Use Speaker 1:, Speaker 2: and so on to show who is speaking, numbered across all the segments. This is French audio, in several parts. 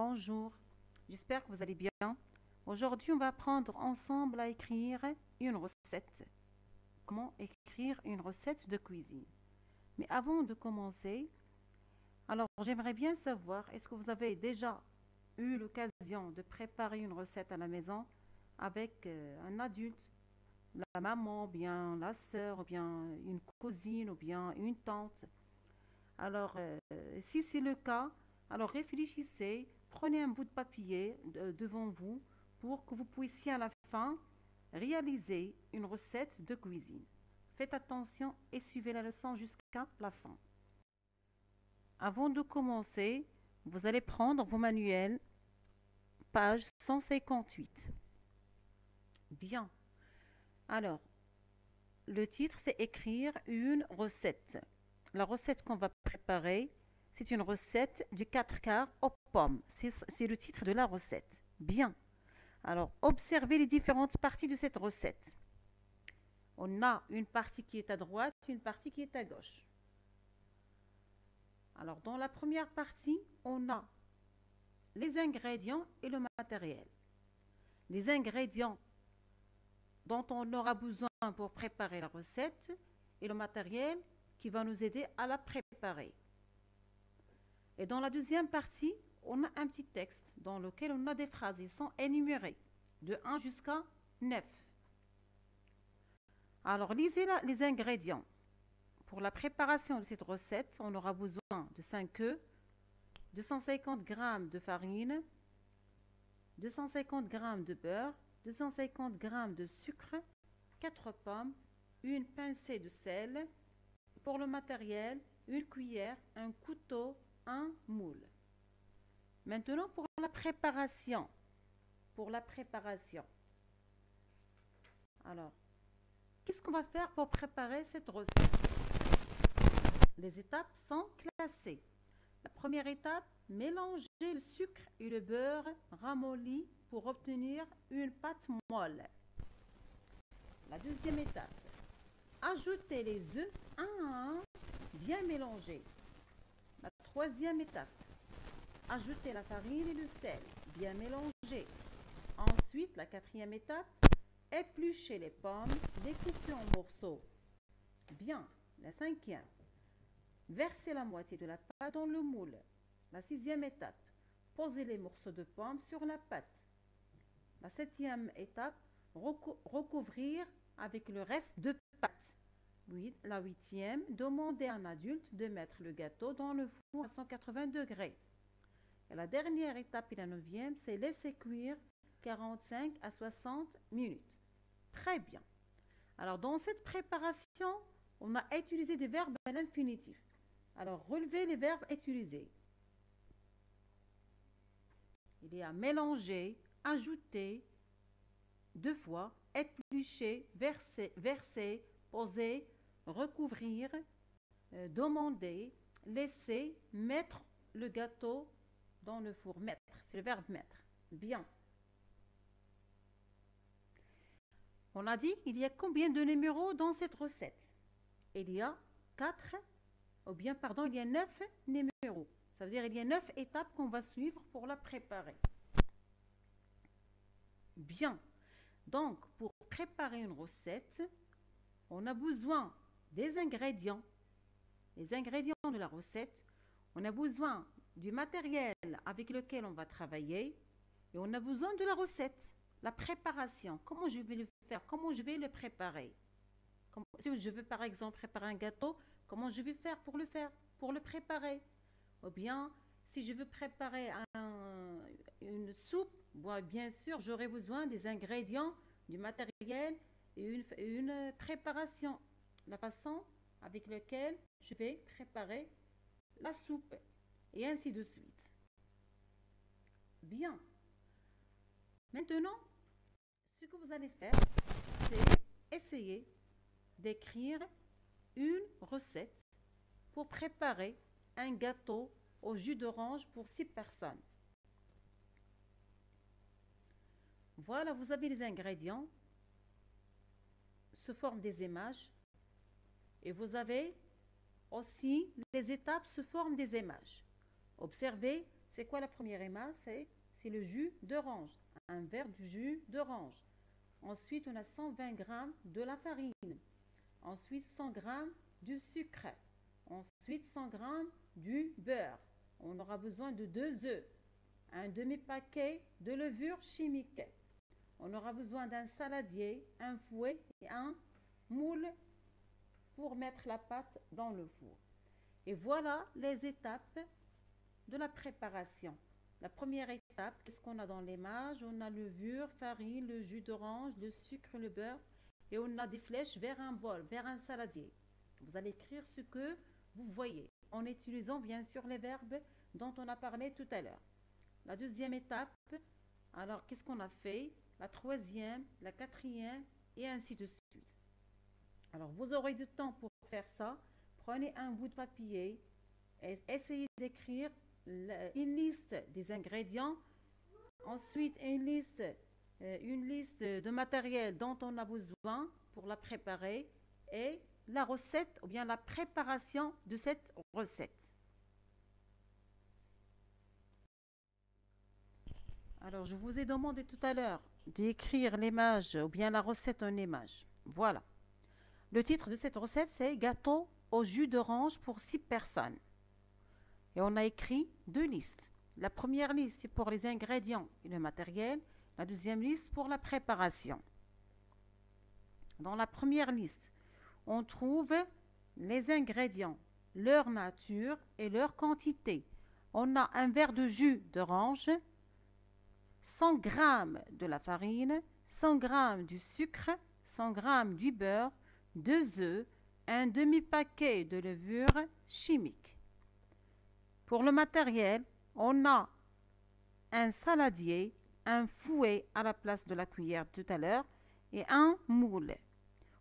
Speaker 1: Bonjour, j'espère que vous allez bien. Aujourd'hui, on va apprendre ensemble à écrire une recette. Comment écrire une recette de cuisine. Mais avant de commencer, alors j'aimerais bien savoir, est-ce que vous avez déjà eu l'occasion de préparer une recette à la maison avec un adulte, la maman, ou bien la sœur, ou bien une cousine, ou bien une tante? Alors, si c'est le cas, alors réfléchissez, prenez un bout de papier devant vous pour que vous puissiez à la fin réaliser une recette de cuisine. Faites attention et suivez la leçon jusqu'à la fin. Avant de commencer, vous allez prendre vos manuels, page 158. Bien. Alors, le titre, c'est écrire une recette. La recette qu'on va préparer, c'est une recette du 4 quarts aux pommes. C'est le titre de la recette. Bien. Alors, observez les différentes parties de cette recette. On a une partie qui est à droite, une partie qui est à gauche. Alors, dans la première partie, on a les ingrédients et le matériel. Les ingrédients dont on aura besoin pour préparer la recette et le matériel qui va nous aider à la préparer. Et dans la deuxième partie, on a un petit texte dans lequel on a des phrases. Ils sont énumérés de 1 jusqu'à 9. Alors, lisez les ingrédients. Pour la préparation de cette recette, on aura besoin de 5 œufs, 250 g de farine, 250 g de beurre, 250 g de sucre, 4 pommes, une pincée de sel. Pour le matériel, une cuillère, un couteau, un moule. Maintenant, pour la préparation. Alors, qu'est-ce qu'on va faire pour préparer cette recette? Les étapes sont classées. La première étape, mélanger le sucre et le beurre ramolli pour obtenir une pâte molle. La deuxième étape, ajouter les œufs un à un, bien mélangés. La troisième étape, ajouter la farine et le sel, bien mélangés. Ensuite, la quatrième étape, éplucher les pommes, les couper en morceaux. Bien. La cinquième, verser la moitié de la pâte dans le moule. La sixième étape, poser les morceaux de pommes sur la pâte. La septième étape, recouvrir avec le reste de pâte. La huitième, demander à un adulte de mettre le gâteau dans le four à 180 degrés. Et la dernière étape et la neuvième, c'est laisser cuire 45 à 60 minutes. Très bien. Alors, dans cette préparation, on a utilisé des verbes à l'infinitif. Alors, relevez les verbes utilisés. Il y a mélanger, ajouter, 2 fois, éplucher, verser, poser, recouvrir, demander, laisser, mettre le gâteau dans le four. Mettre, c'est le verbe mettre. Bien. On a dit, il y a combien de numéros dans cette recette? Il y a 4, il y a 9 numéros. Ça veut dire qu'il y a 9 étapes qu'on va suivre pour la préparer. Bien. Donc, pour préparer une recette, on a besoin des ingrédients. Les ingrédients de la recette, on a besoin du matériel avec lequel on va travailler et on a besoin de la recette, la préparation. Comment je vais le faire? Comment je vais le préparer? Si je veux par exemple préparer un gâteau, comment je vais faire, pour le préparer? Ou bien, si je veux préparer une soupe, bon, bien sûr, j'aurai besoin des ingrédients, du matériel et une préparation. La façon avec laquelle je vais préparer la soupe. Et ainsi de suite. Bien. Maintenant, ce que vous allez faire, c'est essayer d'écrire une recette pour préparer un gâteau au jus d'orange pour 6 personnes. Voilà, vous avez les ingrédients sous forme des images et vous avez aussi les étapes sous forme des images. Observez, C'est quoi la première image? C'est le jus d'orange, un verre de jus d'orange. Ensuite, on a 120 grammes de la farine. Ensuite, 100 grammes du sucre. Ensuite, 100 grammes du beurre. On aura besoin de 2 œufs, un demi-paquet de levure chimique. On aura besoin d'un saladier, un fouet et un moule pour mettre la pâte dans le four. Et voilà les étapes de la préparation. La première étape, qu'est-ce qu'on a dans l'image? On a levure, farine, le jus d'orange, le sucre, le beurre et on a des flèches vers un bol, vers un saladier. Vous allez écrire ce que vous voyez en utilisant bien sûr les verbes dont on a parlé tout à l'heure. La deuxième étape, alors qu'est-ce qu'on a fait? La troisième, la quatrième et ainsi de suite. Alors vous aurez du temps pour faire ça. Prenez un bout de papier et essayez d'écrire une liste des ingrédients. Ensuite, une liste de matériel dont on a besoin pour la préparer et la recette ou bien la préparation de cette recette. Alors, je vous ai demandé tout à l'heure d'écrire l'image ou bien la recette en image. Voilà. Le titre de cette recette, c'est gâteau au jus d'orange pour 6 personnes. Et on a écrit 2 listes. La première liste, c'est pour les ingrédients et le matériel. La deuxième liste, pour la préparation. Dans la première liste, on trouve les ingrédients, leur nature et leur quantité. On a un verre de jus d'orange, 100 g de la farine, 100 g du sucre, 100 g du beurre, 2 œufs, un demi-paquet de levure chimique. Pour le matériel, on a un saladier, un fouet à la place de la cuillère tout à l'heure et un moule.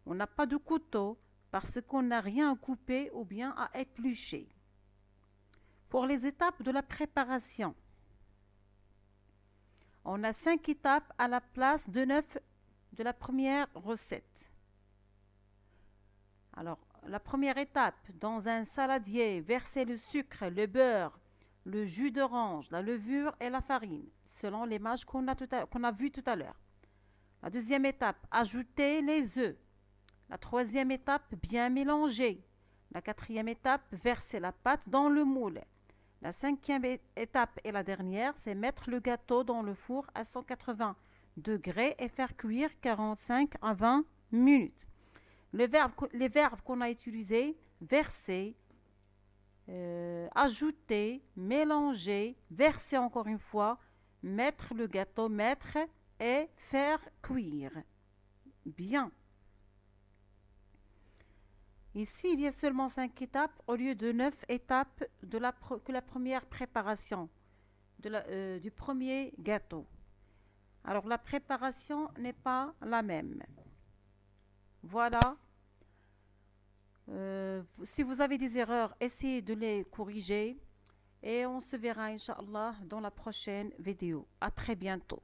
Speaker 1: On n'a pas de couteau parce qu'on n'a rien à couper ou bien à éplucher. Pour les étapes de la préparation, on a 5 étapes à la place de 9 de la première recette. Alors, la première étape, dans un saladier, verser le sucre, le beurre, le jus d'orange, la levure et la farine, selon l'image qu'on a vue tout à l'heure. La deuxième étape, ajouter les œufs. La troisième étape, bien mélanger. La quatrième étape, verser la pâte dans le moule. La cinquième étape et la dernière, c'est mettre le gâteau dans le four à 180 degrés et faire cuire 45 à 20 minutes. Les verbes qu'on a utilisés, verser, ajouter, mélanger, verser encore une fois, mettre le gâteau, mettre et faire cuire. Bien. Ici, il y a seulement 5 étapes au lieu de 9 étapes que la première préparation du premier gâteau. Alors, la préparation n'est pas la même. Voilà. Si vous avez des erreurs, essayez de les corriger. Et on se verra, Inch'Allah, dans la prochaine vidéo. À très bientôt.